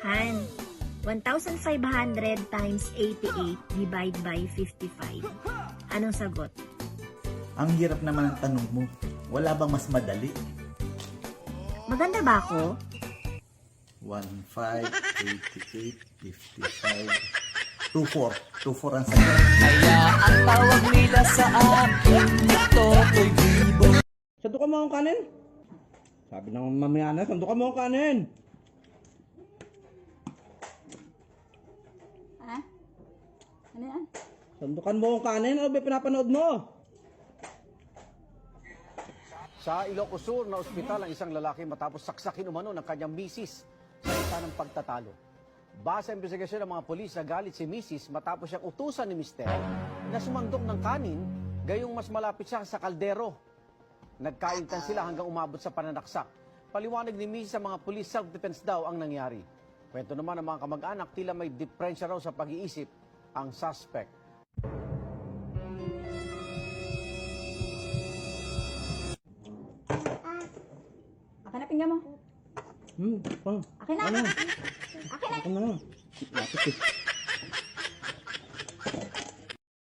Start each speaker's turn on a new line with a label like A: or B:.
A: Han, 1,500 times 88 divide by 55. Anong sagot?
B: Ang hirap naman ang tanong mo. Wala bang mas madali?
A: Maganda ba ako?
B: 1, 5, 88, 55, 24. 24 ang sagot.
C: Kaya ang tawag nila sa akin, ito ko'y bibo.
D: Sandukan mo ang kanin. Sabi ng mamaya na, sandukan mo ang kanin.
E: Ha? Ano yan?
D: Sandukan mo ang kanin. Ano ba pinapanood mo?
F: Sa Ilocos Sur na ospital ang isang lalaki matapos saksakin umano ng kanyang misis sa isa ng pagtatalo. Base sa investigasyon ng mga polis, nagalit si misis matapos siyang utusan ni mister na sumandok ng kanin gayong mas malapit siya sa kaldero. Nagkaintan sila hanggang umabot sa pananaksak. Paliwanag ni misis sa mga polis, self-defense daw ang nangyari. Kwento naman ng mga kamag-anak, tila may diferensya raw sa pag-iisip ang suspect.
E: Akin na pinggan mo.
D: Ano?
E: Akin na.
D: Ano?
E: Akin na.
D: Ano? Lapit eh.